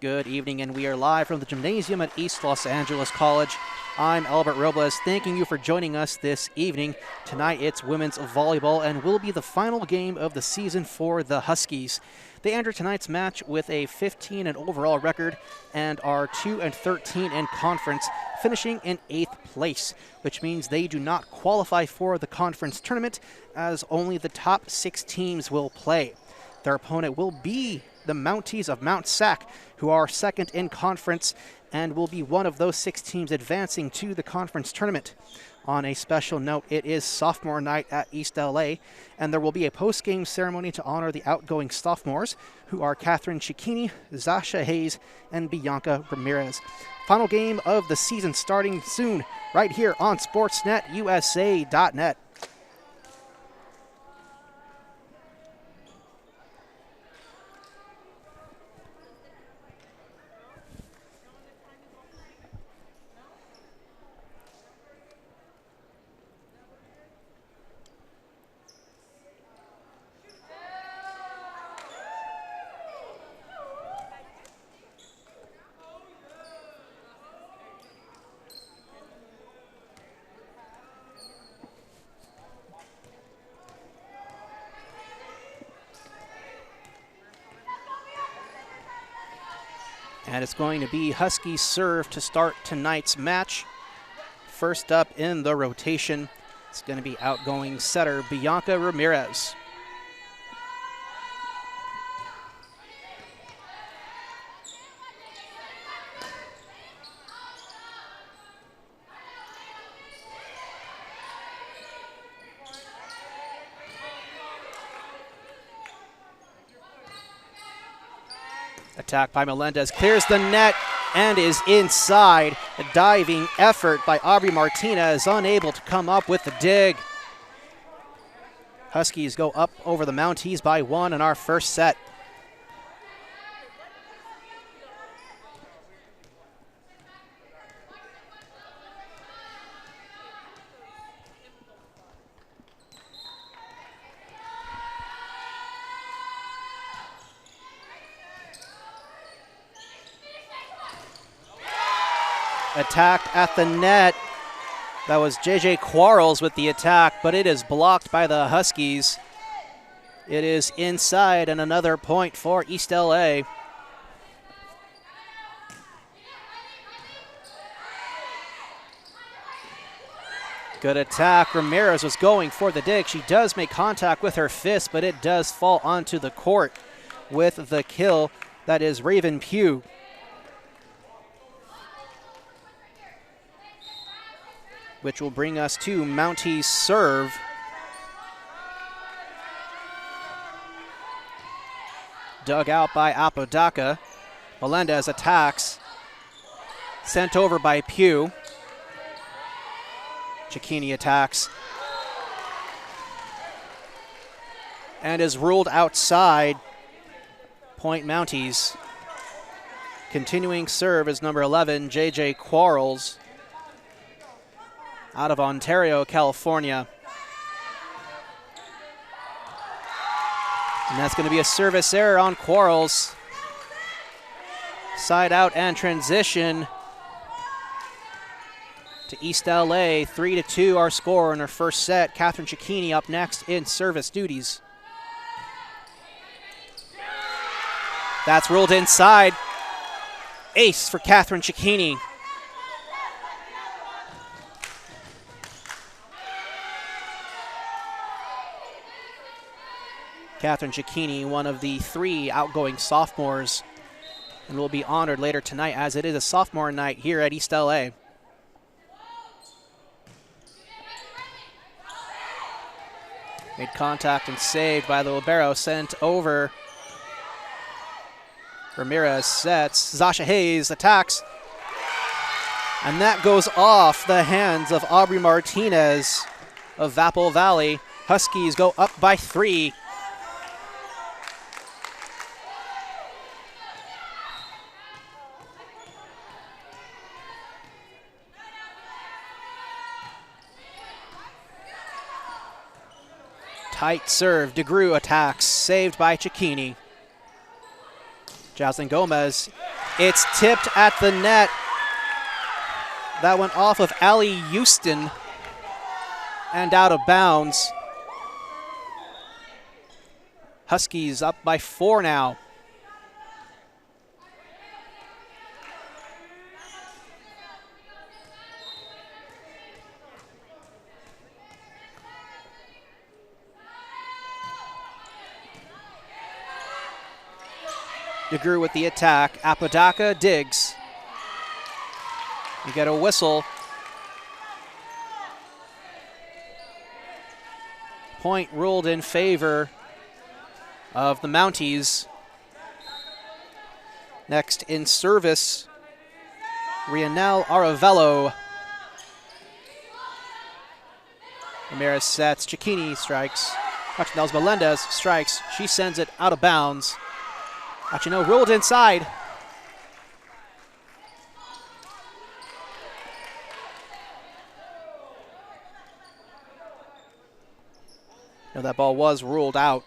Good evening, and we are live from the gymnasium at East Los Angeles College. I'm Albert Robles, thanking you for joining us this evening. Tonight it's women's volleyball and will be the final game of the season for the Huskies. They enter tonight's match with a 15 in overall record and are 2-13 in conference, finishing in 8th place, which means they do not qualify for the conference tournament as only the top 6 teams will play. Their opponent will be the Mounties of Mount SAC, who are second in conference and will be one of those 6 teams advancing to the conference tournament. On a special note, it is sophomore night at East LA, and there will be a post-game ceremony to honor the outgoing sophomores, who are Catherine Cicchini, Zasha Hayes, and Bianca Ramirez. Final game of the season starting soon, right here on SportsNetUSA.net. And it's going to be Huskies serve to start tonight's match. First up in the rotation, it's going to be outgoing setter Bianca Ramirez. Attack by Melendez, clears the net and is inside. A diving effort by Aubrey Martinez, unable to come up with the dig. Huskies go up over the Mounties by 1 in our first set. Attacked at the net. That was JJ Quarles with the attack, but it is blocked by the Huskies. It is inside and another point for East LA. Good attack. Ramirez was going for the dig. She does make contact with her fist, but it does fall onto the court with the kill. That is Raven Pugh. Which will bring us to Mounties serve. Dug out by Apodaca. Melendez attacks. Sent over by Pugh. Cicchini attacks. And is ruled outside. Point Mounties. Continuing serve is number 11, JJ Quarles, out of Ontario, California. And that's going to be a service error on Quarles. Side out and transition to East LA. 3-2 our score in our first set. Catherine Cicchini up next in service duties. That's ruled inside. Ace for Catherine Cicchini. Catherine Cicchini, one of the 3 outgoing sophomores, and will be honored later tonight as it is a sophomore night here at East LA. Made contact and saved by the libero, sent over. Ramirez sets, Zasha Hayes attacks, and that goes off the hands of Aubrey Martinez of Apple Valley. Huskies go up by 3. Tight serve, DeGru attacks, saved by Cicchini. Jocelyn Gomez It's tipped at the net. That went off of Allie Houston and out of bounds. Huskies up by 4 now. DeGrew with the attack. Apodaca digs. You get a whistle. Point ruled in favor of the Mounties. Next in service, Rianel Aravello. Ramirez sets. Cicchini strikes. Actually, that was Melendez strikes. She sends it out of bounds. Actually, no, ruled inside. No, that ball was ruled out.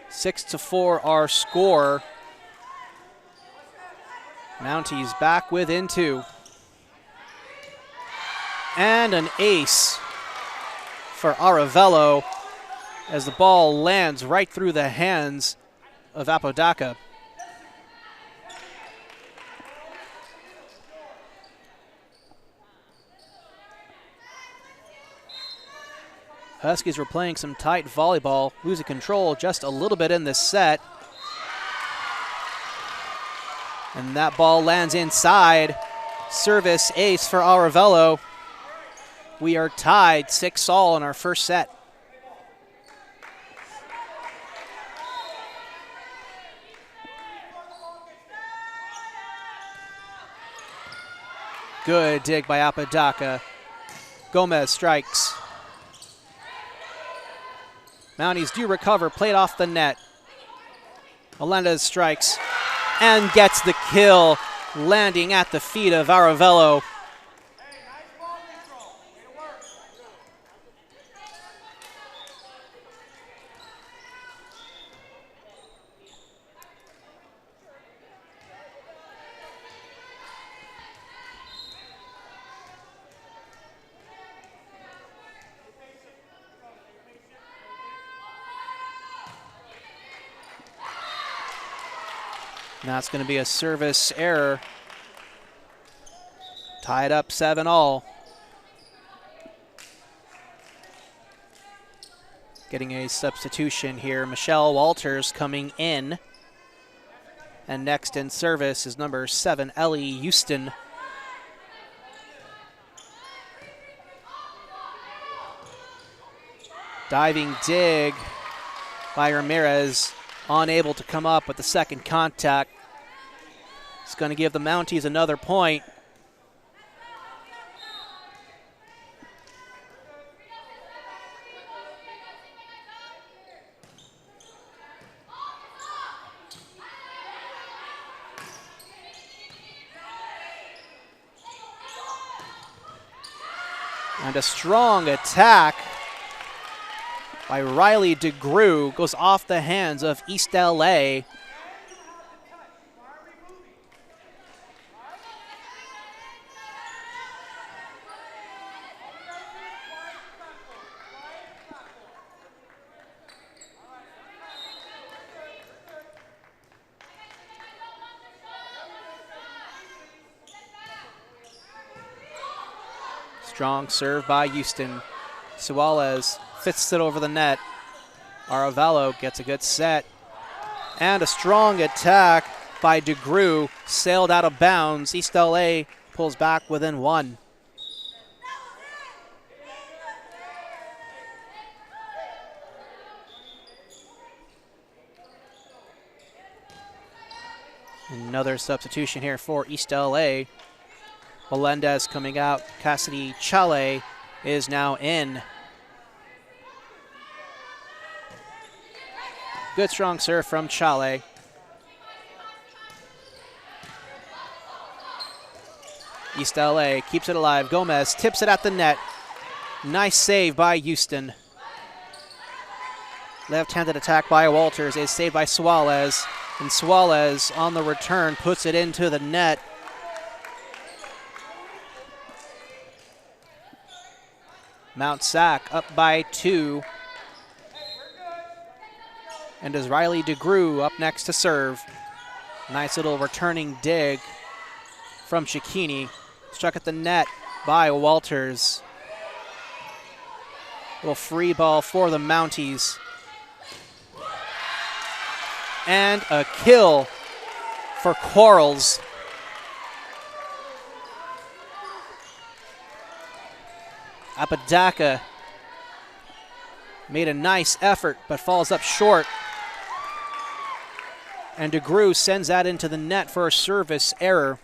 6-4 our score. Mounties back within 2. And an ace for Aravello as the ball lands right through the hands of Apodaca. Huskies were playing some tight volleyball, losing control just a little bit in this set. And that ball lands inside. Service ace for Aravello. We are tied 6-all in our first set. Good dig by Apodaca. Gomez strikes. Mounties do recover, played off the net. Melendez strikes and gets the kill, landing at the feet of Aravello. Now it's going to be a service error. Tied up 7-all. Getting a substitution here. Michelle Walters coming in. And next in service is number 7, Ellie Houston. Diving dig by Ramirez. Unable to come up with the second contact. It's going to give the Mounties another point. And a strong attack by Riley DeGrew goes off the hands of East LA. Strong serve by Houston. Suarez fits it over the net. Aravello gets a good set. And a strong attack by DeGrew. Sailed out of bounds. East LA pulls back within 1. Another substitution here for East LA. Melendez coming out. Cassidy Chale is now in. Good strong serve from Chale. East LA keeps it alive. Gomez tips it at the net. Nice save by Houston. Left-handed attack by Walters is saved by Suarez. And Suarez on the return puts it into the net. Mount SAC up by 2. And as Riley DeGrew up next to serve. Nice little returning dig from Cicchini. Struck at the net by Walters. Little free ball for the Mounties. And a kill for Quarles. Apodaca made a nice effort but falls up short. And DeGrew sends that into the net for a service error.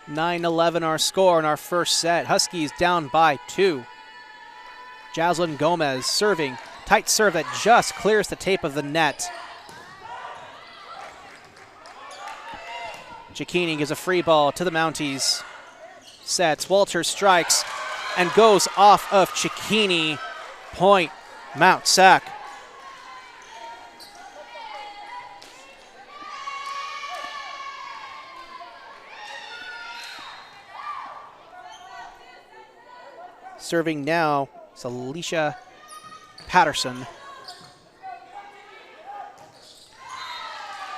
(9-11) our score in our first set. Huskies down by 2. Jaslyn Gomez serving. Tight serve that just clears the tape of the net. Cicchini gives a free ball to the Mounties. Sets. Walters strikes and goes off of Cicchini. Point, Mount SAC. Serving now is Alicia Patterson.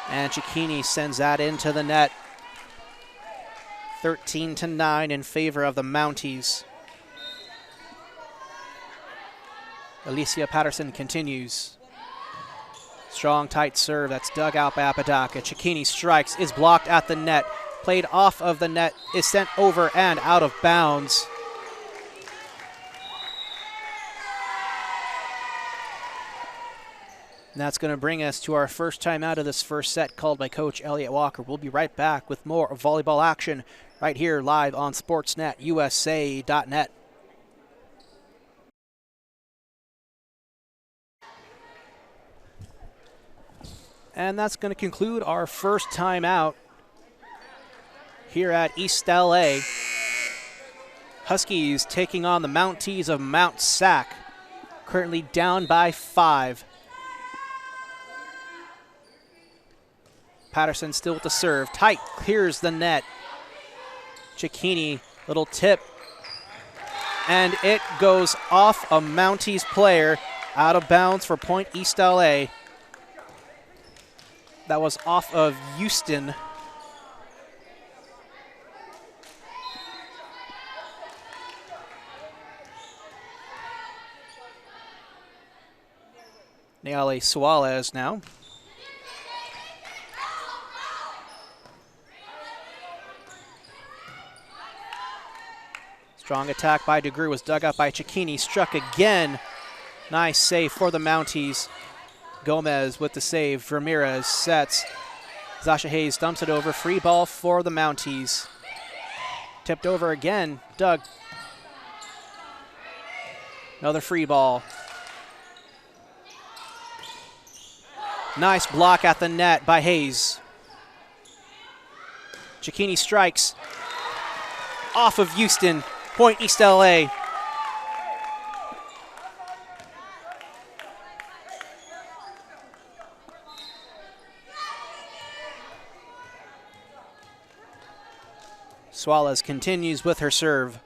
And Cicchini sends that into the net. 13-9 in favor of the Mounties. Alicia Patterson continues. Strong, tight serve. That's dug out by Apodaca. Cicchini strikes, is blocked at the net. Played off of the net, is sent over and out of bounds. And that's going to bring us to our first time out of this first set, called by Coach Elliot Walker. We'll be right back with more volleyball action right here live on SportsNetUSA.net. And that's going to conclude our first time out here at East LA. Huskies taking on the Mounties of Mount SAC, currently down by 5. Patterson still with the serve. Tight, clears the net. Cicchini, little tip. And it goes off a Mounties player, out of bounds for Point East LA. That was off of Houston. Nayeli Suarez now. Strong attack by DeGrew was dug up by Cicchini. Struck again. Nice save for the Mounties. Gomez with the save. Ramirez sets. Zasha Hayes dumps it over. Free ball for the Mounties. Tipped over again. Doug. Another free ball. Nice block at the net by Hayes. Cicchini strikes. Off of Houston. Point East LA. Suarez continues with her serve.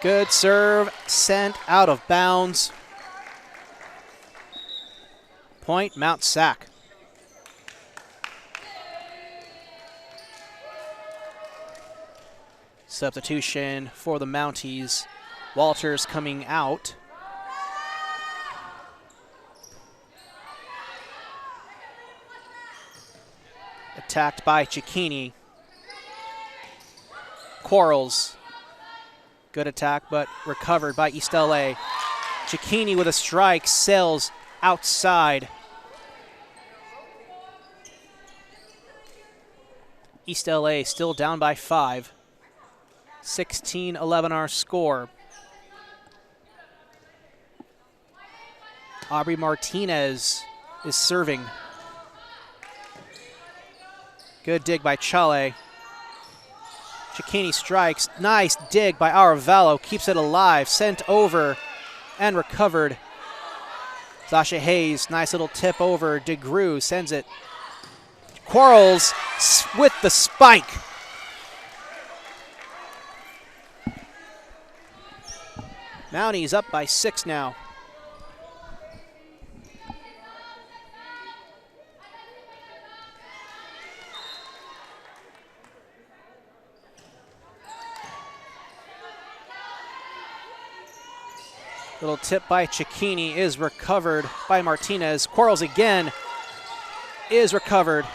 Good serve, sent out of bounds. Point Mount SAC. Substitution for the Mounties. Walters coming out. Attacked by Cicchini. Quarles. Good attack, but recovered by East LA. Cicchini with a strike, sails outside. East LA still down by 5. 16-11 our score. Aubrey Martinez is serving. Good dig by Chale. Cicchini strikes. Nice dig by Aravello. Keeps it alive. Sent over and recovered. Sasha Hayes, nice little tip over. DeGrew sends it. Quarles with the spike. Mounties up by 6 now. Little tip by Cicchini is recovered by Martinez. Quarles again is recovered.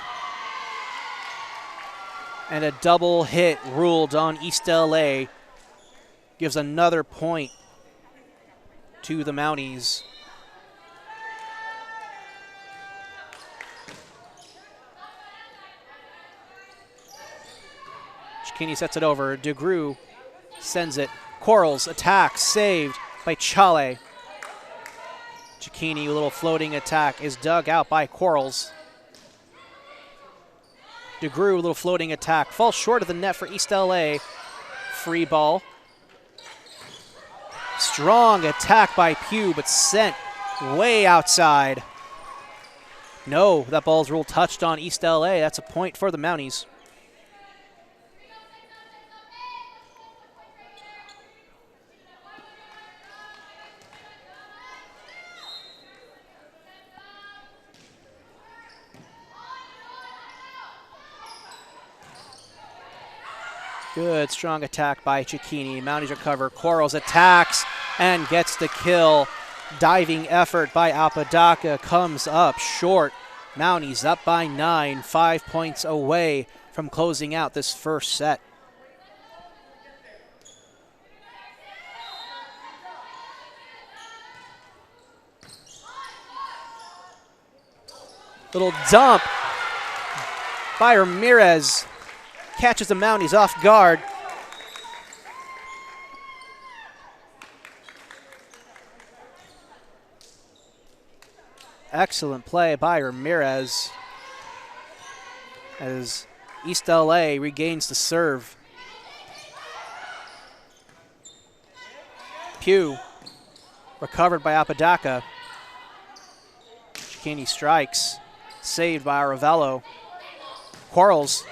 And a double hit ruled on East LA. Gives another point to the Mounties. Cicchini sets it over. DeGrew sends it. Quarles attacks, saved by Chale. Cicchini, a little floating attack, is dug out by Quarles. DeGrew, a little floating attack, falls short of the net for East LA. Free ball. Strong attack by Pugh, but sent way outside. No, that ball's ruled touched on East LA. That's a point for the Mounties. Good, strong attack by Cicchini. Mounties recover. Quarles attacks and gets the kill. Diving effort by Apodaca comes up short. Mounties up by 9, 5 points away from closing out this first set. Little dump by Ramirez. Catches the Mounties off guard. Excellent play by Ramirez as East LA regains the serve. Pugh recovered by Apodaca. Cicchini strikes, saved by Aravello. Quarles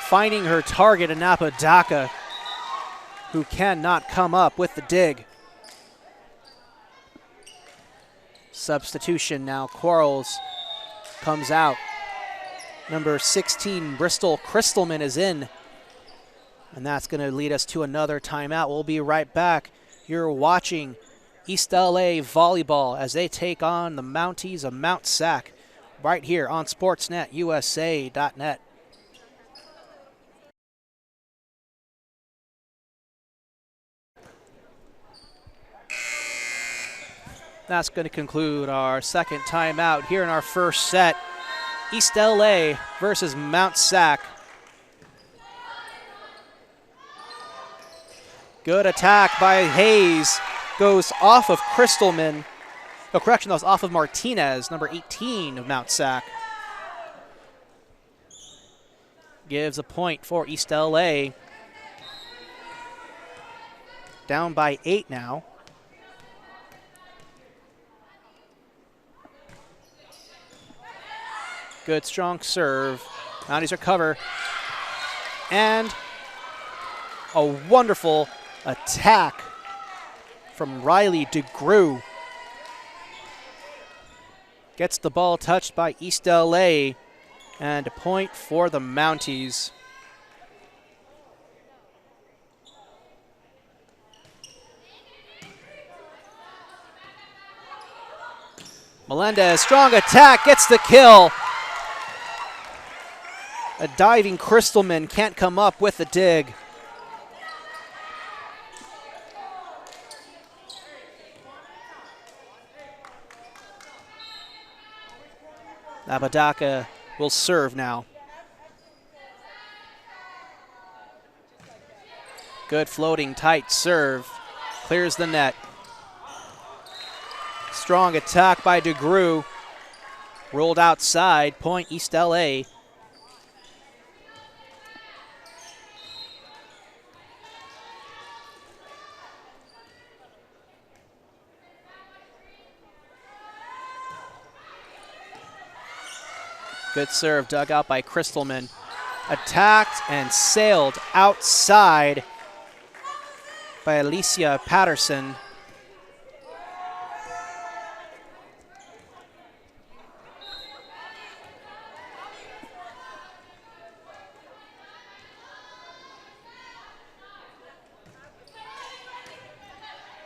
finding her target in Apodaca, who cannot come up with the dig. Substitution now. Quarles comes out. Number 16, Bristol Crystalman is in. And that's going to lead us to another timeout. We'll be right back. You're watching East LA Volleyball as they take on the Mounties of Mount SAC right here on SportsNetUSA.net. That's going to conclude our second timeout here in our first set. East LA versus Mount SAC. Good attack by Hayes. Goes off of Crystalman. No, correction, that was off of Martinez, number 18 of Mount SAC. Gives a point for East LA. Down by 8 now. Good, strong serve. Mounties recover. And a wonderful attack from Riley DeGrew. Gets the ball touched by East LA. And a point for the Mounties. Melendez, strong attack, gets the kill. A diving Crystalman can't come up with the dig. Apodaca will serve now. Good floating tight serve. Clears the net. Strong attack by DeGrew. Rolled outside. Point East LA. Good serve dug out by Crystalman. Attacked and sailed outside by Alicia Patterson.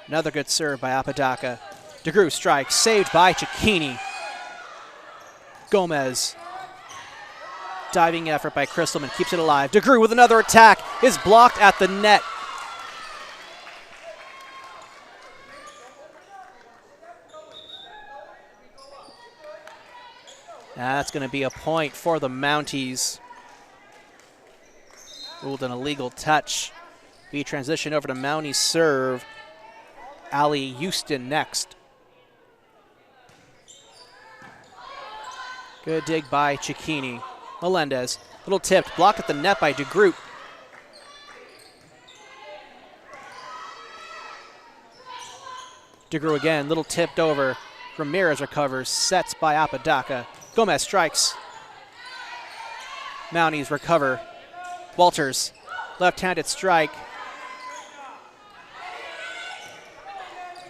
Another good serve by Apodaca. DeGroot strikes, saved by Cicchini. Gomez. Diving effort by Crystalman, keeps it alive. DeGroot with another attack, is blocked at the net. That's going to be a point for the Mounties. Ruled an illegal touch. We transition over to Mounties serve. Allie Houston next. Good dig by Cicchini. Melendez, little tipped, blocked at the net by DeGroot. DeGroot again, little tipped over. Ramirez recovers, sets by Apodaca. Gomez strikes. Mounties recover. Walters, left-handed strike.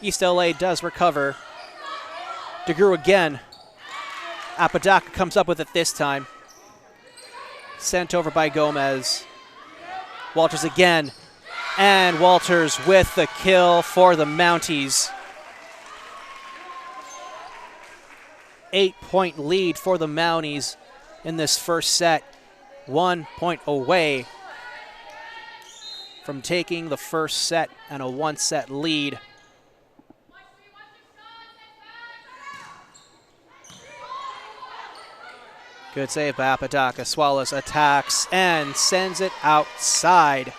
East LA does recover. DeGroot again. Apodaca comes up with it this time. Sent over by Gomez. Walters again. And Walters with the kill for the Mounties. 8-point lead for the Mounties in this first set. 1 point away from taking the first set and a 1-set lead. Good save by Apodaca. Swallows attacks and sends it outside.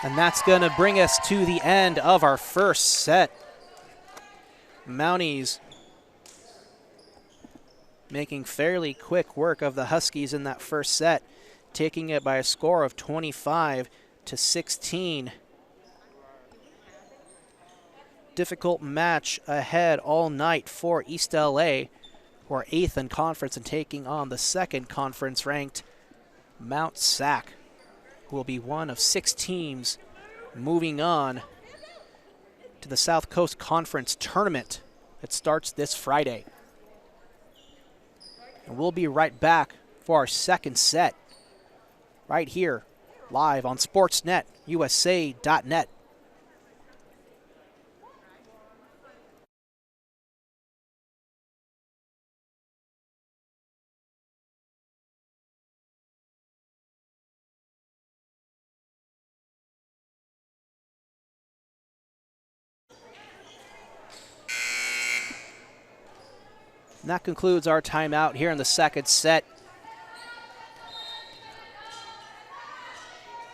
And that's going to bring us to the end of our first set. Mounties making fairly quick work of the Huskies in that first set, taking it by a score of 25-16. Difficult match ahead all night for East LA, who are 8th in conference and taking on the 2nd conference-ranked Mount SAC, who will be one of 6 teams moving on to the South Coast Conference Tournament that starts this Friday. And we'll be right back for our second set right here, live on Sportsnet, USA.net. And that concludes our timeout here in the second set.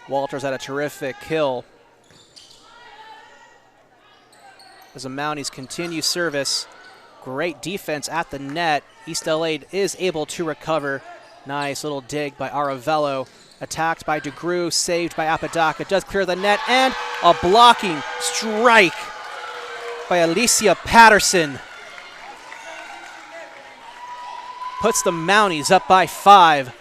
Walters had a terrific kill as the Mounties continue service. Great defense at the net. East LA is able to recover. Nice little dig by Aravello. Attacked by DeGroot, saved by Apodaca. Does clear the net, and a blocking strike by Alicia Patterson. Puts the Mounties up by 5.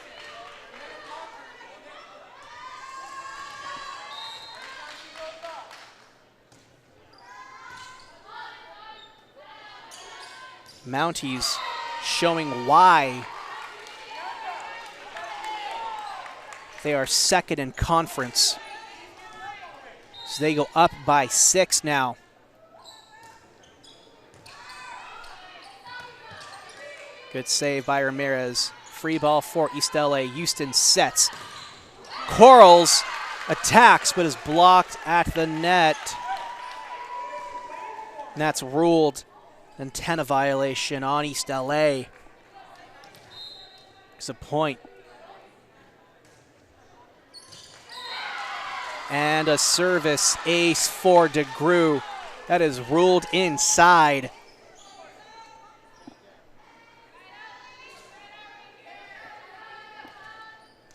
Mounties showing why they are 2nd in conference. So they go up by 6 now. Good save by Ramirez. Free ball for East LA. Houston sets. Corals attacks, but is blocked at the net. And that's ruled an antenna violation on East LA. It's a point. And a service ace for DeGroot. That is ruled inside.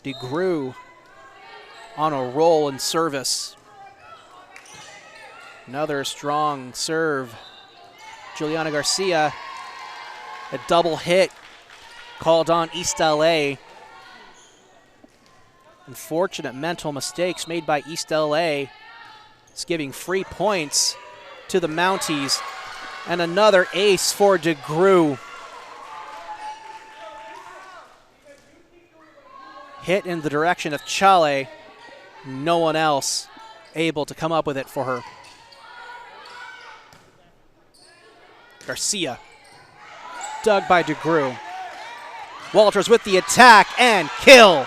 DeGroot on a roll in service. Another strong serve. Juliana Garcia A double hit called on East LA. Unfortunate mental mistakes made by East LA. It's giving free points to the Mounties. And another ace for DeGrew. Hit in the direction of Chale. No one else able to come up with it for her. Garcia. Dug by DeGrew. Walters with the attack and kill.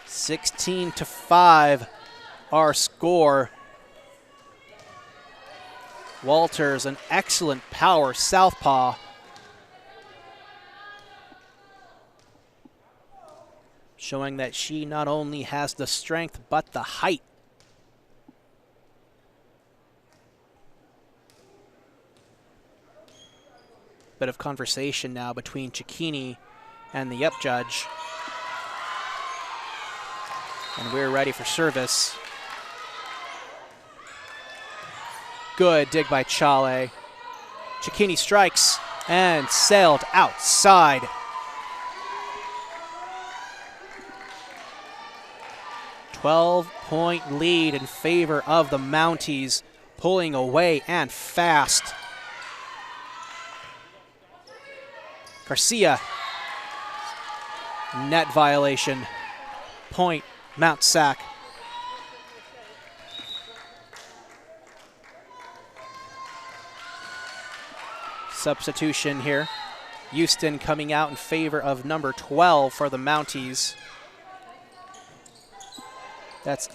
(16-5) our score. Walters, an excellent power southpaw. Showing that she not only has the strength, but the height. Bit of conversation now between Cicchini and the up judge. And we're ready for service. Good dig by Chale. Cicchini strikes and sailed outside. .12-point lead in favor of the Mounties, pulling away and fast. Garcia. Net violation. Point, Mount SAC. Substitution here. Houston coming out in favor of number 12 for the Mounties. That's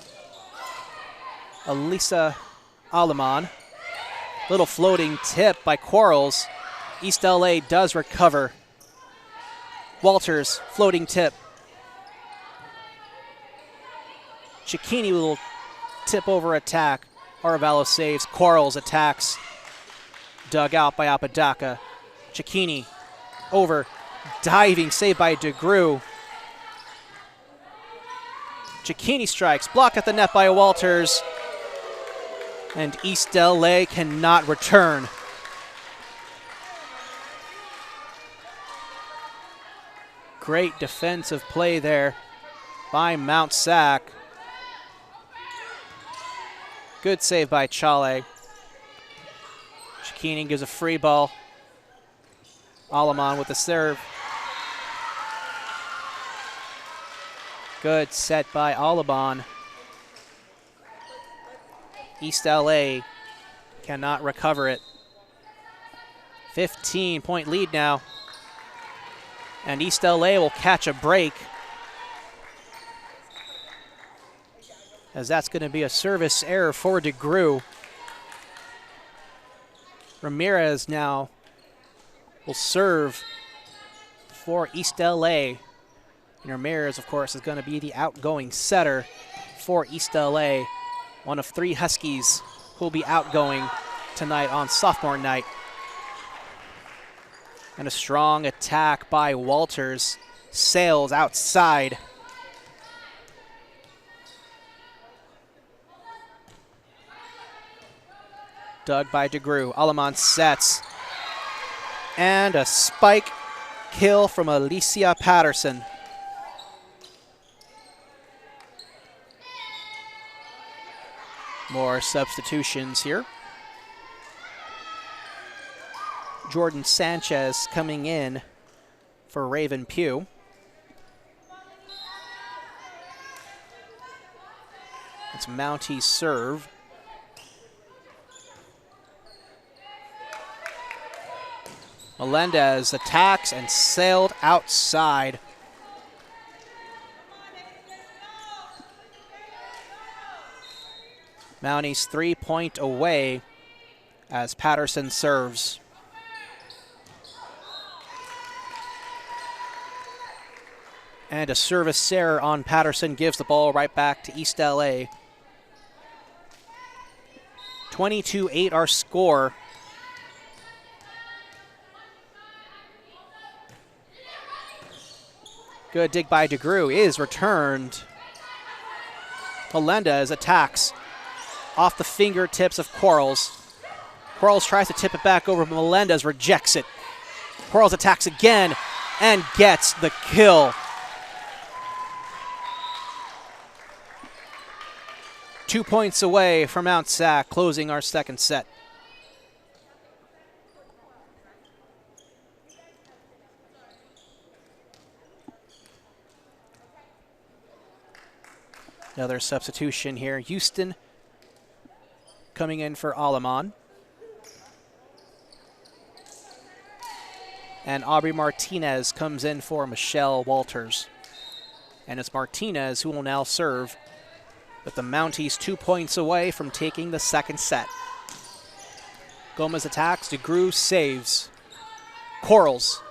Elisa Aleman. Little floating tip by Quarles. East LA does recover. Walters, floating tip. Cicchini, little tip over attack. Arevalo saves. Quarles attacks. Dug out by Apodaca. Cicchini over. Diving, saved by DeGrew. Cicchini strikes, block at the net by Walters. And East LA cannot return. Great defensive play there by Mount SAC. Good save by Chale. Cicchini gives a free ball. Aleman with the serve. Good set by Aleman. East LA cannot recover it. 15-point lead now. And East LA will catch a break, as that's going to be a service error for DeGrew. Ramirez now will serve for East LA. And Ramirez, of course, is going to be the outgoing setter for East LA. One of 3 Huskies who will be outgoing tonight on sophomore night. And a strong attack by Walters. Sails outside. Dug by DeGrew. Aleman sets. And a spike kill from Alicia Patterson. More substitutions here. Jordan Sanchez coming in for Raven Pugh. It's Mounties serve. Melendez attacks and sailed outside. Mounties 3-point away as Patterson serves. And a service error on Patterson gives the ball right back to East LA. 22-8 our score. Good dig by DeGrew is returned. Melendez attacks off the fingertips of Quarles. Quarles tries to tip it back over, but Melendez rejects it. Quarles attacks again and gets the kill. 2 points away from Mount SAC, closing our second set. Another substitution here. Houston coming in for Aleman. And Aubrey Martinez comes in for Michelle Walters. And it's Martinez who will now serve, with the Mounties 2 points away from taking the second set. Gomez attacks, DeGrew saves. Quarles,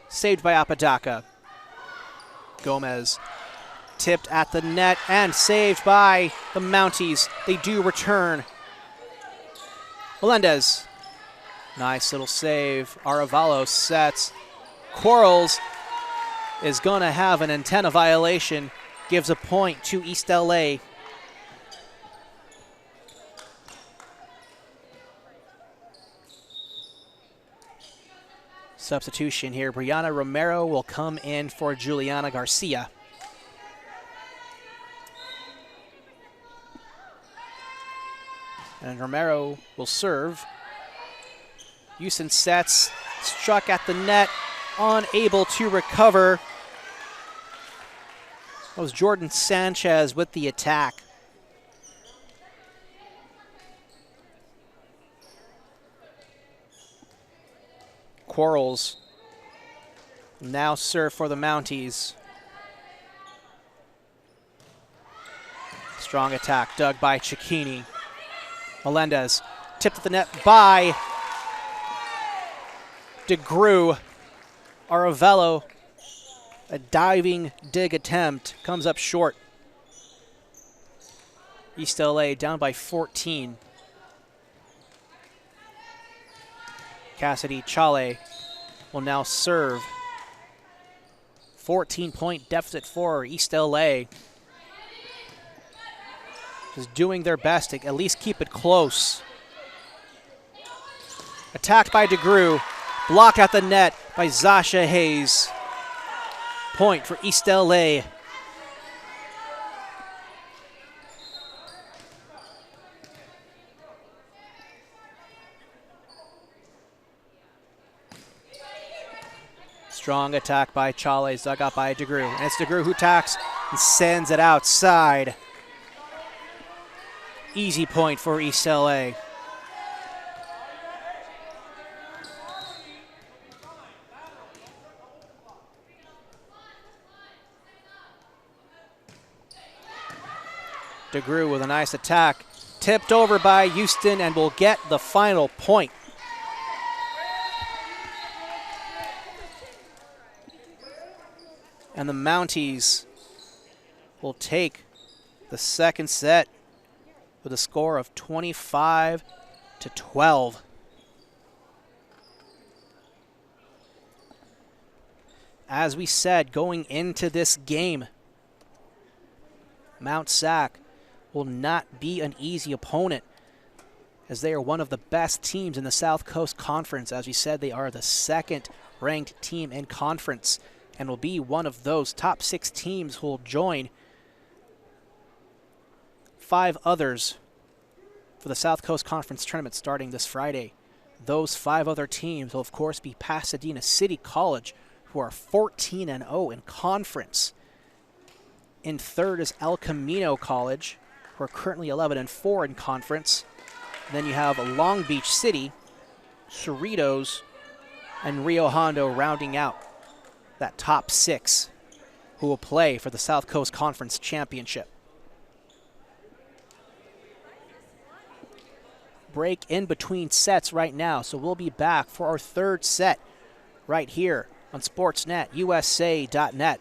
saved by Apodaca. Gomez tipped at the net and saved by the Mounties. They do return. Melendez, nice little save. Aravalo sets. Quarles is going to have an antenna violation. Gives a point to East LA. Substitution here. Brianna Romero will come in for Juliana Garcia. And Romero will serve. Houston sets, struck at the net, unable to recover. That was Jordan Sanchez with the attack. Quarles now serve for the Mounties. Strong attack dug by Cicchini. Melendez tipped at the net by DeGrew. Aravello, a diving dig attempt, comes up short. East LA down by 14. Cassidy Chale will now serve. 14-point deficit for East LA. Just doing their best to at least keep it close. Attacked by DeGrew. Blocked at the net by Zasha Hayes. Point for East LA. Strong attack by Chale, dug out by DeGrew. And it's DeGrew who attacks and sends it outside. Easy point for East LA. DeGrew with a nice attack. Tipped over by Houston and will get the final point. And the Mounties will take the second set with a score of 25-12. As we said, going into this game, Mount SAC will not be an easy opponent, as they are one of the best teams in the South Coast Conference. As we said, they are the second-ranked team in conference and will be one of those top 6 teams who will join 5 others for the South Coast Conference tournament starting this Friday. Those 5 other teams will, of course, be Pasadena City College, who are 14-0 in conference. In third is El Camino College, who are currently 11-4 in conference. And then you have Long Beach City, Cerritos, and Rio Hondo rounding out that top 6 who will play for the South Coast Conference Championship. Break in between sets right now, so we'll be back for our third set right here on Sportsnet USA.net.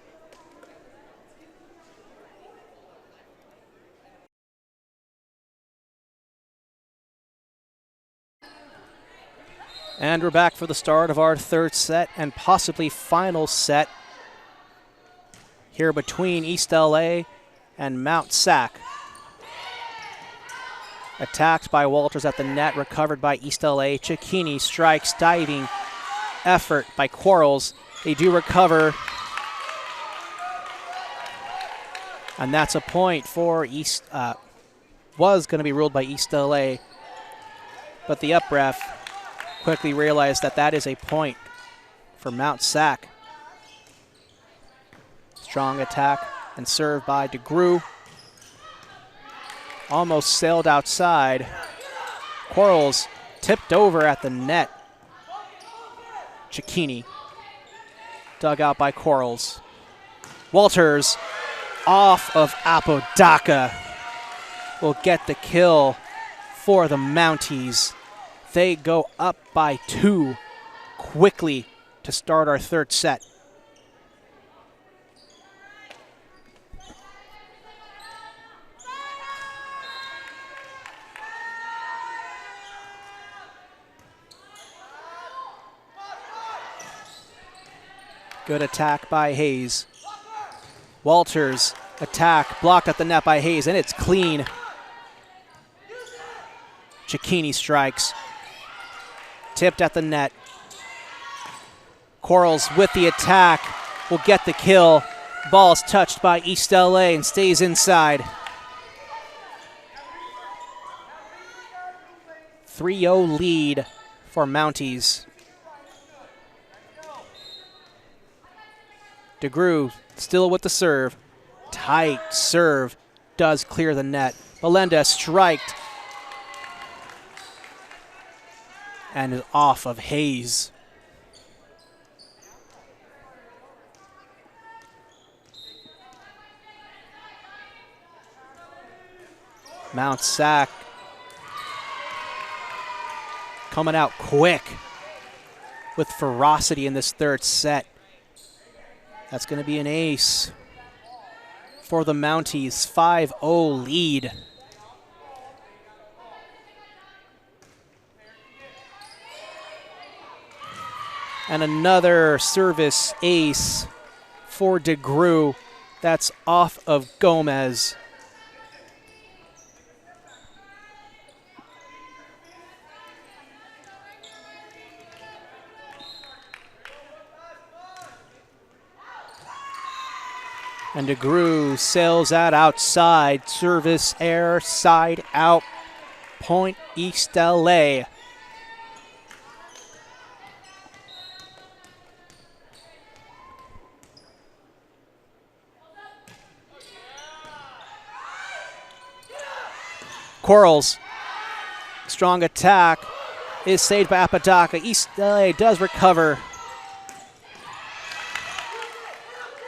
And we're back for the start of our third set and possibly final set here between East LA and Mount SAC. Attacked by Walters at the net, recovered by East LA. Cicchini strikes, diving effort by Quarles. They do recover. And that's a point for East, was going to be ruled by East LA. But the up ref quickly realized that that is a point for Mount SAC. Strong attack and serve by DeGrew. Almost sailed outside. Quarles tipped over at the net. Cicchini dug out by Quarles. Walters off of Apodaca will get the kill for the Mounties. They go up by 2 quickly to start our third set. Good attack by Hayes. Walters attack, blocked at the net by Hayes, and it's clean. Cicchini strikes. Tipped at the net. Quarles with the attack will get the kill. Ball's touched by East LA and stays inside. 3-0 lead for Mounties. DeGrew still with the serve. Tight serve does clear the net. Melendez striked and is off of Hayes. Mount SAC coming out quick with ferocity in this third set. That's going to be an ace for the Mounties. 5-0 lead. And another service ace for DeGrew. That's off of Gomez. And DeGrew sails that outside. Service air, side out. Point East LA. Quarles. Strong attack is saved by Apodaca. East LA does recover.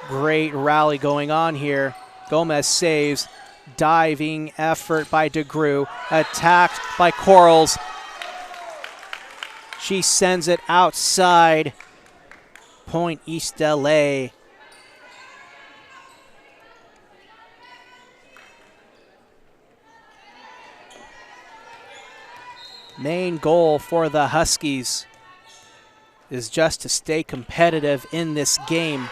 Great rally going on here. Gomez saves. Diving effort by DeGrew. Attacked by Quarles. She sends it outside. Point East LA. Main goal for the Huskies is just to stay competitive in this game.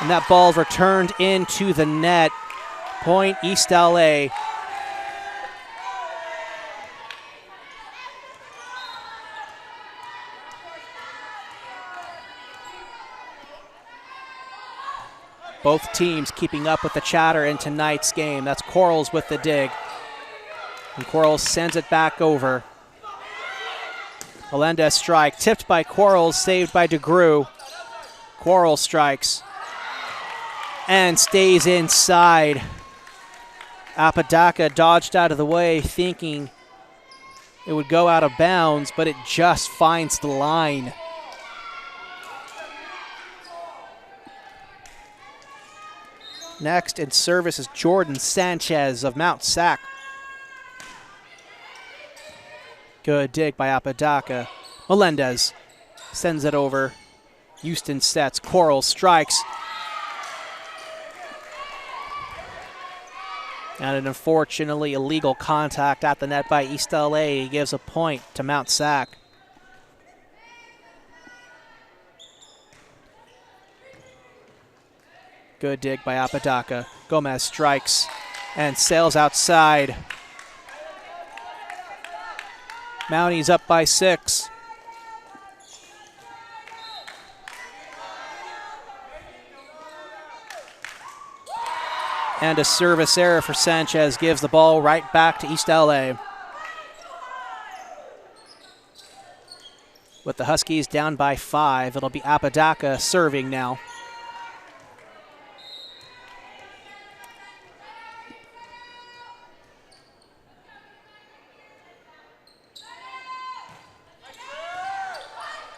And that ball's returned into the net. Point East LA. Both teams keeping up with the chatter in tonight's game. That's Quarles with the dig. And Quarles sends it back over. Melendez strike, tipped by Quarles, saved by DeGrew. Quarles strikes and stays inside. Apodaca dodged out of the way, thinking it would go out of bounds, but it just finds the line. Next in service is Jordan Sanchez of Mount SAC. Good dig by Apodaca. Melendez sends it over. Houston sets. Quarles strikes. And an unfortunately illegal contact at the net by East LA. He gives a point to Mount SAC. Good dig by Apodaca. Gomez strikes and sails outside. Mounties up by 6. And a service error for Sanchez gives the ball right back to East LA. With the Huskies down by 5, it'll be Apodaca serving now.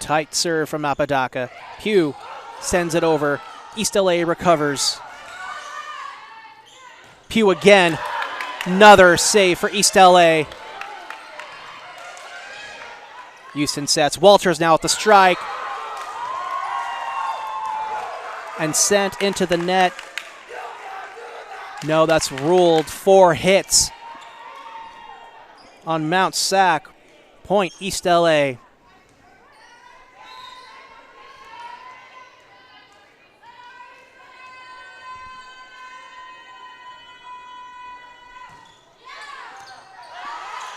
Tight serve from Apodaca. Pugh sends it over. East LA recovers. Pugh again. Another save for East LA. Houston sets. Walters now at the strike. And sent into the net. No, that's ruled. 4 hits on Mount SAC. Point East LA.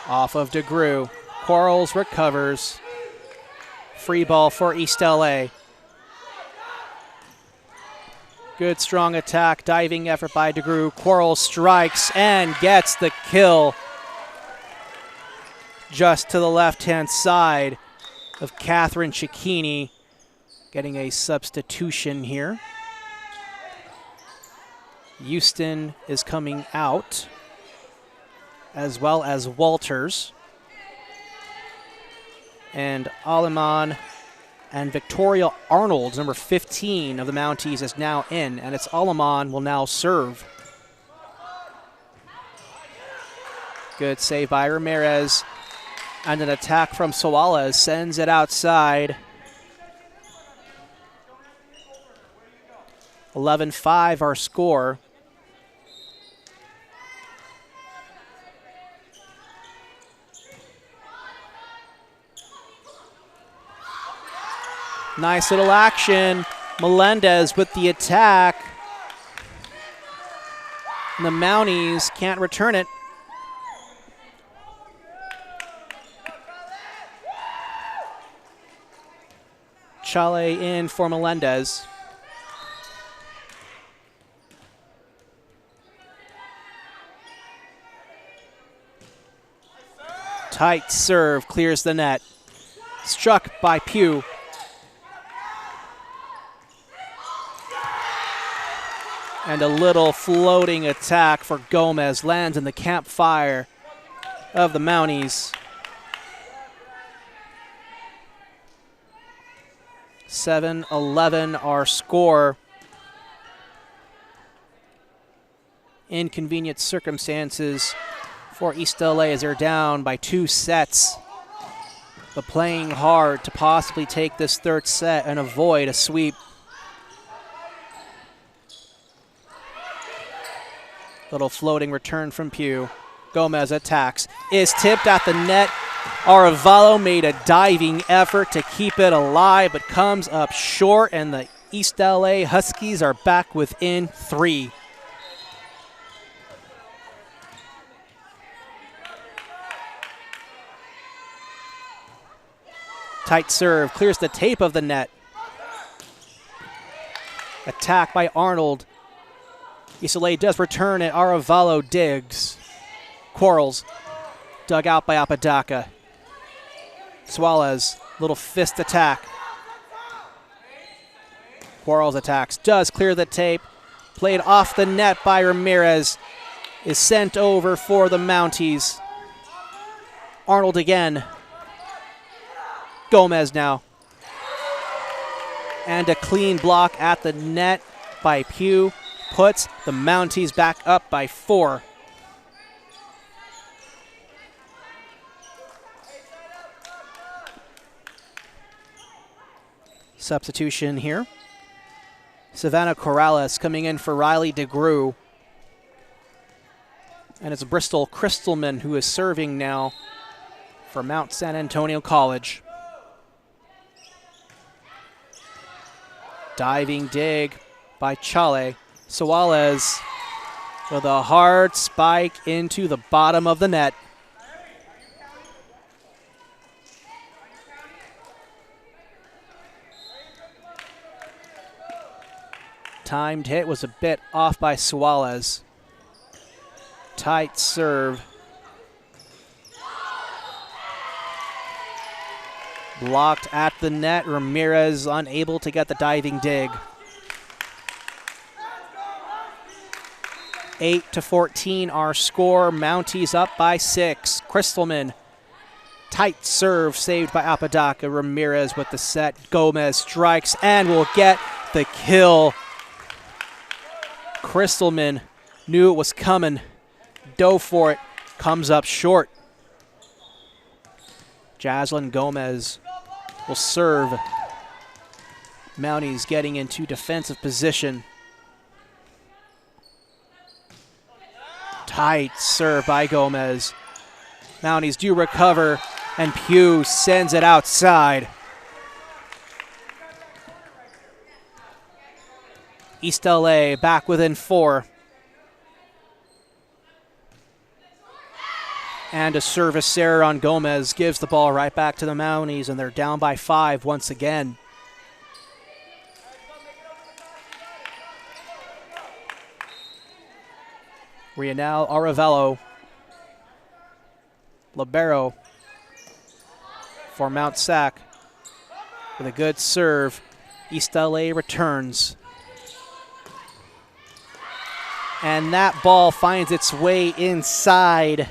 Off of DeGrew. Quarles recovers. Free ball for East LA. Good strong attack, diving effort by DeGrew. Quarles strikes and gets the kill. Just to the left-hand side of Catherine Cicchini. Getting a substitution here. Houston is coming out, as well as Walters. And Aleman and Victoria Arnold, number 15 of the Mounties, is now in, and it's Aleman will now serve. Good save by Ramirez. And an attack from Suarez sends it outside. 11-5 our score. Nice little action. Melendez with the attack. And the Mounties can't return it. Chale in for Melendez. Tight serve clears the net. Struck by Pugh. And a little floating attack for Gomez lands in the campfire of the Mounties. 7-11 our score. Inconvenient circumstances for East LA as they're down by 2 sets. But playing hard to possibly take this 3rd set and avoid a sweep. Little floating return from Pugh. Gomez attacks. Is tipped at the net. Arevalo made a diving effort to keep it alive, but comes up short, and the East LA Huskies are back within 3. Tight serve, clears the tape of the net. Attack by Arnold. East LA does return it. Arevalo digs. Quarles dug out by Apodaca. Suarez, little fist attack. Quarles attacks, does clear the tape. Played off the net by Ramirez. Is sent over for the Mounties. Arnold again. Gomez now. And a clean block at the net by Pugh. Puts the Mounties back up by 4. Substitution here. Savannah Corrales coming in for Riley DeGrew. And it's Bristol Crystalman who is serving now for Mount San Antonio College. Diving dig by Chale. Suarez with a hard spike into the bottom of the net. Timed hit was a bit off by Suarez. Tight serve. Blocked at the net. Ramirez unable to get the diving dig. 8-14 our score. Mounties up by 6. Crystalman. Tight serve saved by Apodaca. Ramirez with the set. Gomez strikes and will get the kill. Crystalman knew it was coming. Dove for it. Comes up short. Jaslyn Gomez will serve. Mounties getting into defensive position. Tight serve by Gomez. Mounties do recover, and Pugh sends it outside. East LA back within 4. And a service error on Gomez gives the ball right back to the Mounties, and they're down by 5 once again. Rianel Aravello. Libero for Mount SAC with a good serve. East LA returns. And that ball finds its way inside.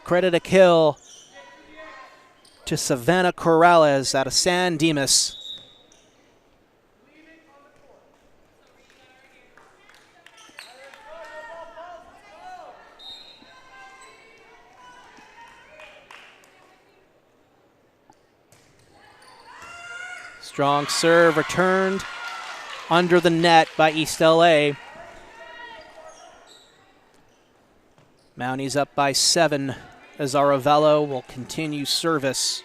Credit a kill to Savannah Corrales out of San Dimas. Strong serve returned under the net by East LA. Mounties up by 7 as Aravello will continue service.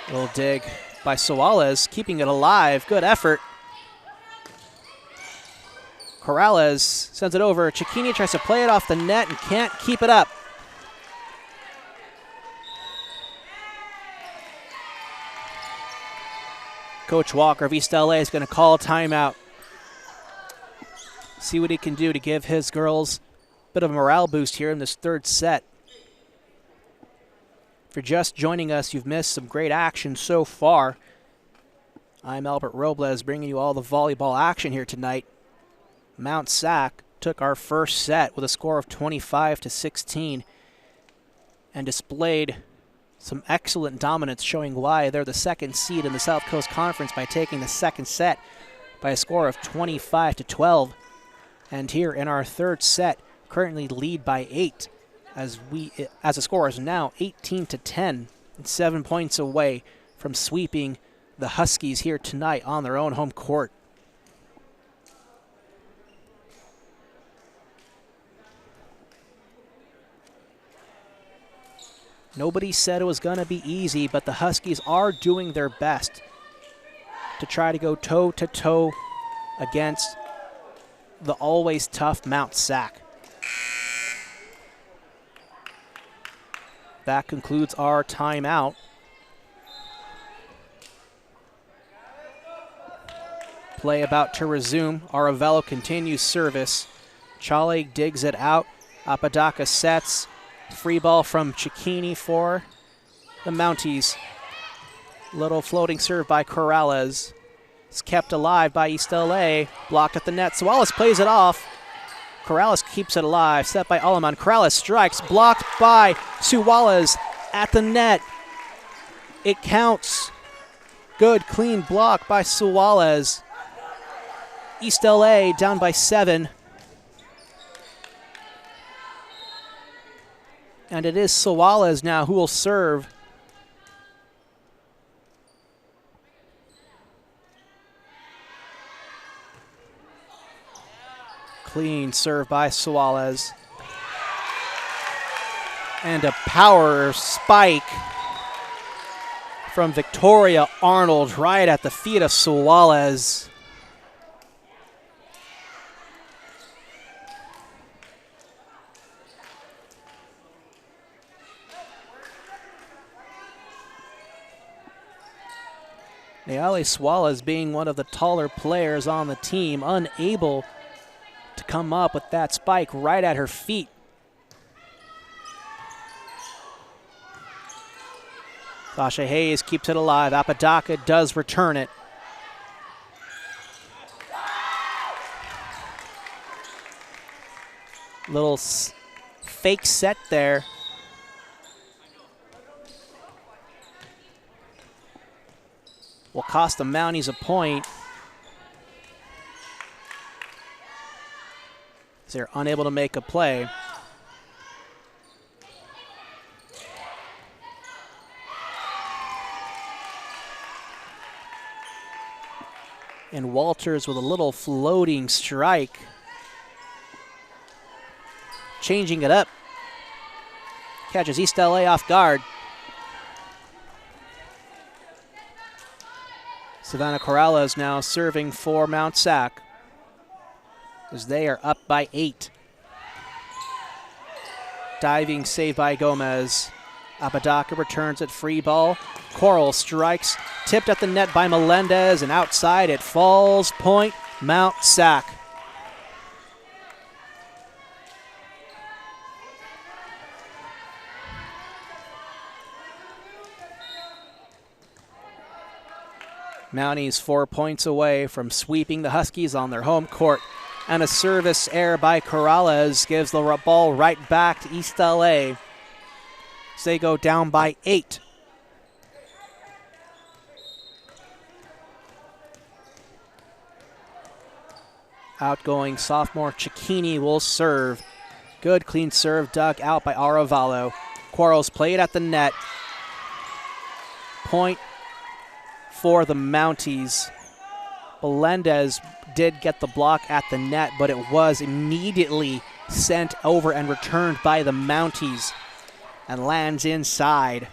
Little dig by Suarez, keeping it alive. Good effort. Corrales sends it over. Cicchini tries to play it off the net and can't keep it up. Coach Walker of East LA is going to call a timeout. See what he can do to give his girls a bit of a morale boost here in this third set. If you're just joining us, you've missed some great action so far. I'm Albert Robles, bringing you all the volleyball action here tonight. Mount SAC took our first set with a score of 25-16 and displayed some excellent dominance, showing why they're the second seed in the South Coast Conference by taking the second set by a score of 25-12. And here in our third set, currently lead by 8 as the score is now 18-10 and 7 points away from sweeping the Huskies here tonight on their own home court. Nobody said it was going to be easy, but the Huskies are doing their best to try to go toe-to-toe against the always tough Mount SAC. That concludes our timeout. Play about to resume. Aravello continues service. Chaleg digs it out. Apodaca sets. Free ball from Cicchini for the Mounties. Little floating serve by Corrales. It's kept alive by East LA. Blocked at the net. Suarez plays it off. Corrales keeps it alive. Set by Aleman. Corrales strikes. Blocked by Suarez at the net. It counts. Good, clean block by Suarez. East LA down by 7. And it is Suarez now who will serve. Clean serve by Suarez. And a power spike from Victoria Arnold right at the feet of Suarez. Nayeli Suarez, being one of the taller players on the team, unable to come up with that spike right at her feet. Sasha Hayes keeps it alive. Apodaca does return it. Little fake set there. Will cost the Mounties a point. They're unable to make a play. And Walters with a little floating strike. Changing it up. Catches East LA off guard. Savannah Corrales now serving for Mount SAC, as they are up by 8. Diving save by Gomez. Apodaca returns it, free ball. Coral strikes, tipped at the net by Melendez, and outside it falls. Point, Mount SAC. Mounties 4 points away from sweeping the Huskies on their home court. And a service error by Corrales gives the ball right back to East LA. So they go down by 8. Outgoing sophomore Cicchini will serve. Good clean serve dug out by Aravalo. Quarles played at the net. Point for the Mounties. Melendez did get the block at the net, but it was immediately sent over and returned by the Mounties and lands inside.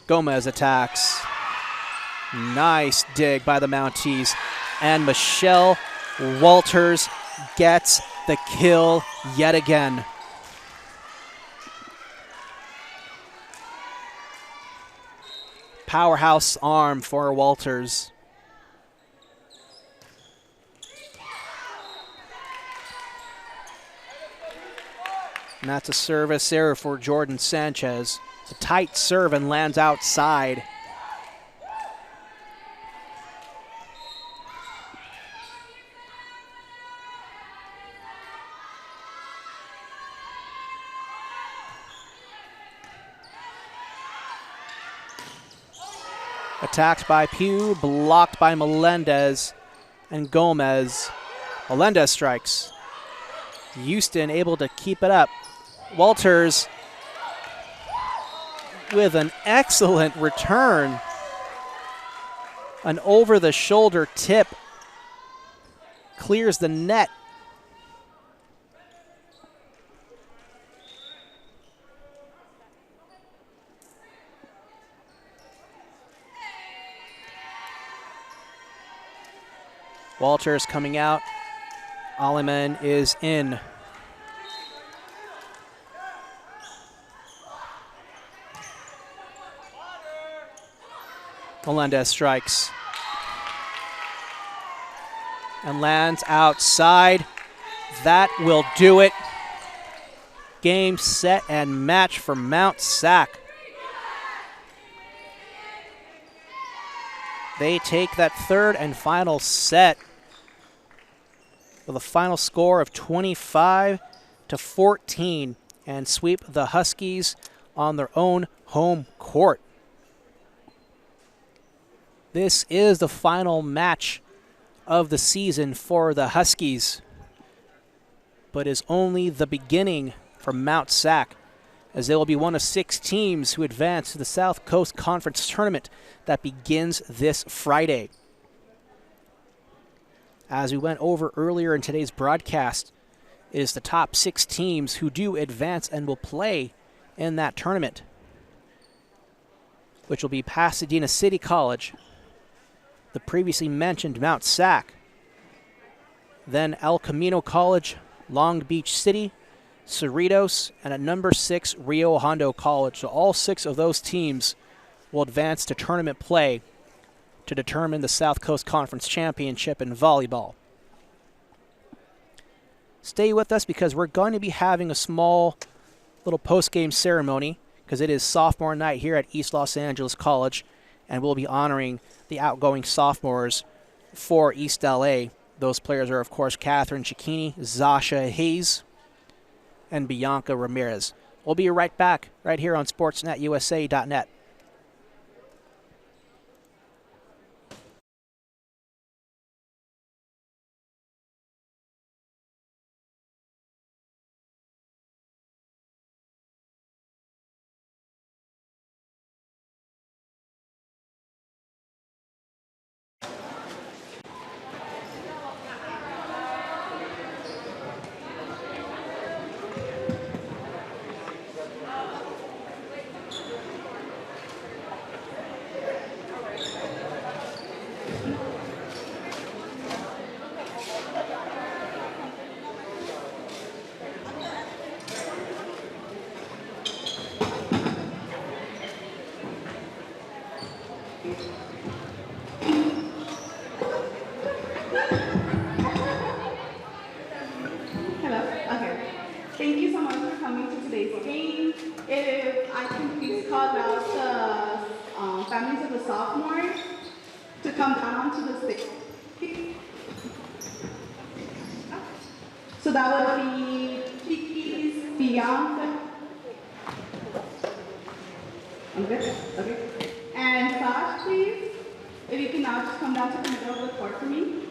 Gomez attacks. Nice dig by the Mounties. And Michelle Walters gets the kill yet again. Powerhouse arm for Walters. And that's a service error for Jordan Sanchez. It's a tight serve and lands outside. Attacked by Pugh, blocked by Melendez and Gomez. Melendez strikes. Houston able to keep it up. Walters with an excellent return. An over-the-shoulder tip clears the net. Walters coming out. Alleman is in. Melendez strikes. And lands outside. That will do it. Game, set, and match for Mount SAC. They take that third and final set with a final score of 25-14 and sweep the Huskies on their own home court. This is the final match of the season for the Huskies, but is only the beginning for Mount SAC, as they will be one of 6 teams who advance to the South Coast Conference Tournament that begins this Friday. As we went over earlier in today's broadcast, it is the top 6 teams who do advance and will play in that tournament, which will be Pasadena City College, the previously mentioned Mount SAC, then El Camino College, Long Beach City, Cerritos, and at number 6, Rio Hondo College. So all 6 of those teams will advance to tournament play to determine the South Coast Conference Championship in volleyball. Stay with us because we're going to be having a small little post-game ceremony because it is sophomore night here at East Los Angeles College, and we'll be honoring the outgoing sophomores for East LA. Those players are, of course, Catherine Cicchini, Zasha Hayes, and Bianca Ramirez. We'll be right back right here on SportsNetUSA.net. So that would be Kiki's, Bianca. I'm good? Okay. And Sash, please. If you can now just come down to the middle of the court for me.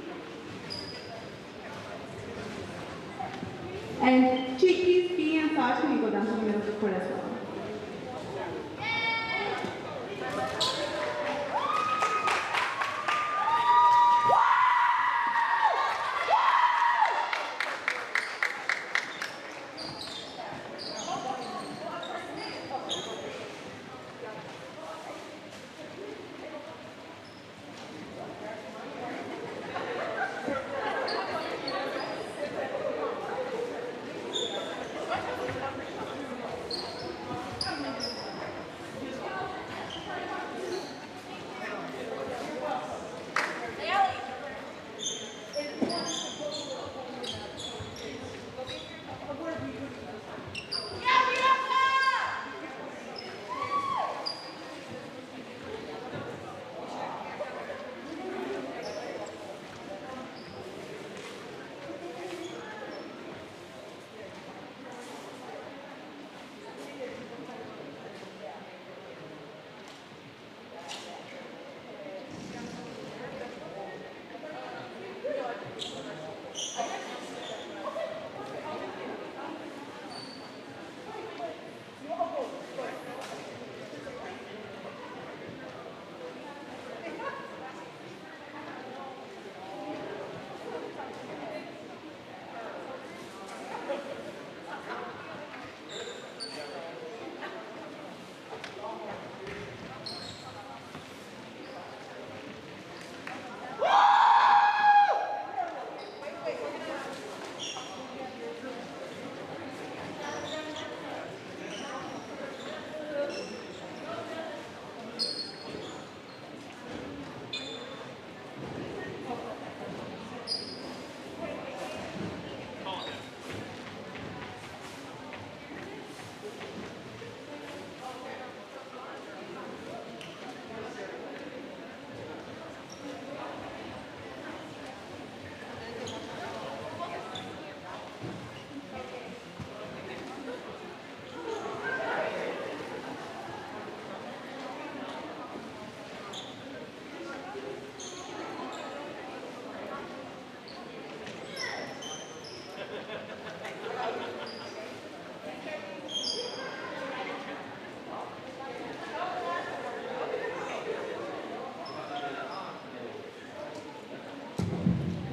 And Kiki's, Bea, and Sash, can you go down to the middle of the court as well?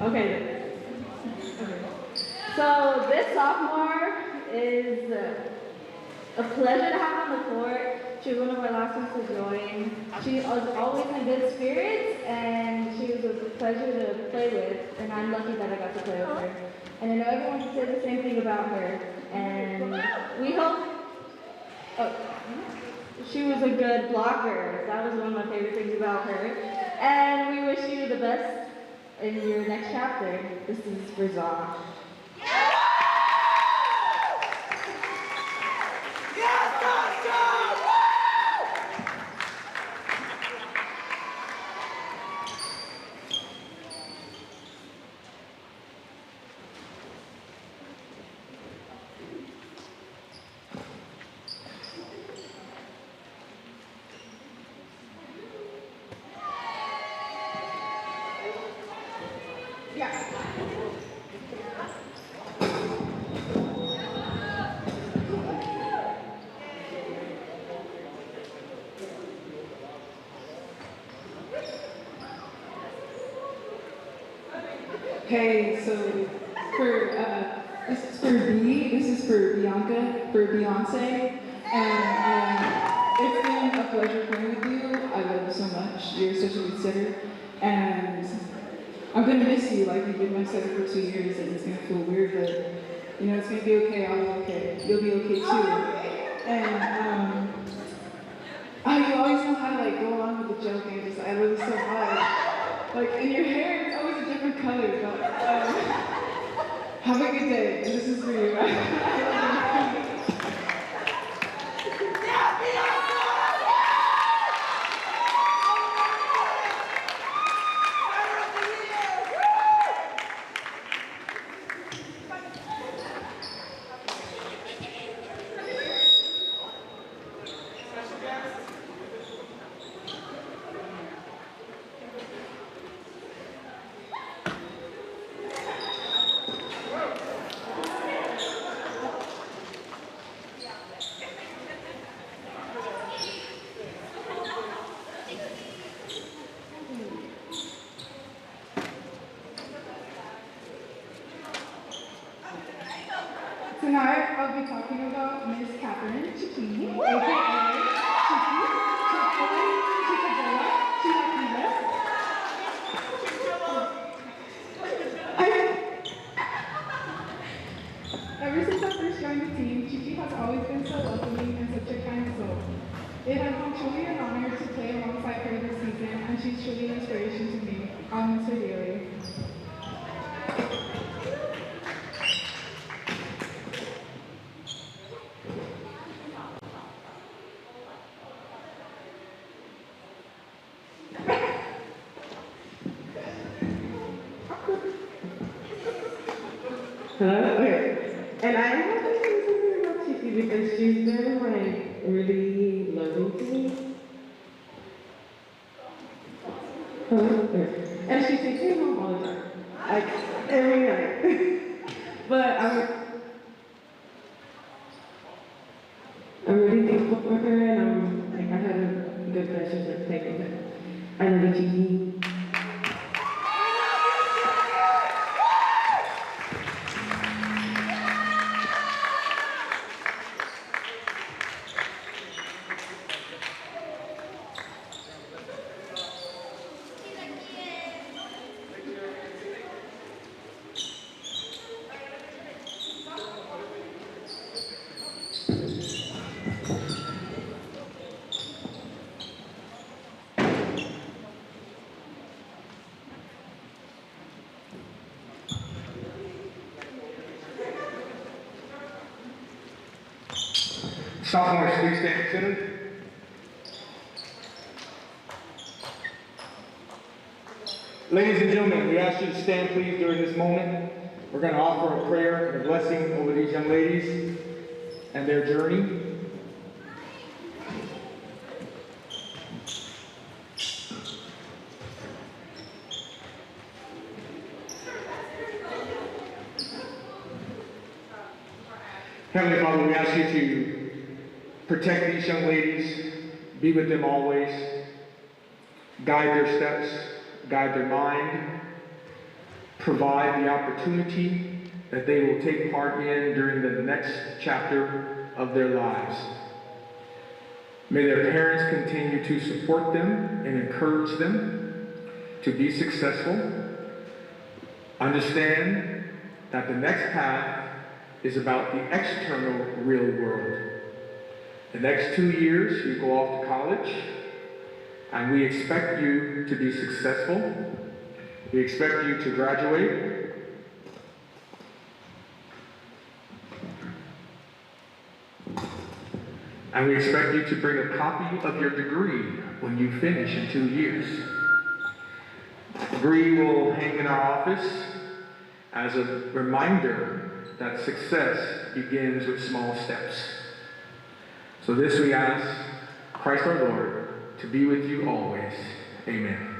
Okay. So this sophomore is a pleasure to have on the court. She was one of our last ones to join. She was always in good spirits, and she was a pleasure to play with, and I'm lucky that I got to play with her. And I know everyone can say the same thing about her, and we hope, she was a good blocker. That was one of my favorite things about her. And we wish you the best in your next chapter. This is for Zosh. Hey, so this is for B, this is for Bianca, for Beyonce, and it's been a pleasure playing with you. I love you so much. You're such a good sitter, and I'm gonna miss you like you've been my sitter for 2 years, and it's gonna feel weird, but you know it's gonna be okay. I'll be okay. You'll be okay too. And you always know how to like go on with the joke, and just I love you so much. Like, and your hair is always a different color, but have a good day, and this is for you. Tonight, I'll be talking about Miss Catherine Chiquini, aka Chiqui, Ever since I first joined the team, Chiqui has always been so welcoming and such a kind soul. It has been truly an honor to play alongside her this season, and she's truly an inspiration to me. I'll miss her dearly. Okay. And I have to say something about Chiqui because she's been like really loving to me. Okay. And she takes me home all the time. Like every night. But I'm really thankful for her, and like I had a good relationship playing with her. I love you, Chiqui. Sophomores, please stand center. Ladies and gentlemen, we ask you to stand please during this moment. We're going to offer a prayer and a blessing over these young ladies and their journey. Heavenly Father, we ask you to protect these young ladies, be with them always, guide their steps, guide their mind. provide the opportunity that they will take part in during the next chapter of their lives. May their parents continue to support them and encourage them to be successful. Understand that the next path is about the external real world. The next 2 years, you go off to college, and we expect you to be successful. We expect you to graduate. And we expect you to bring a copy of your degree when you finish in 2 years. The degree will hang in our office as a reminder that success begins with small steps. So this we ask Christ our Lord to be with you always. Amen.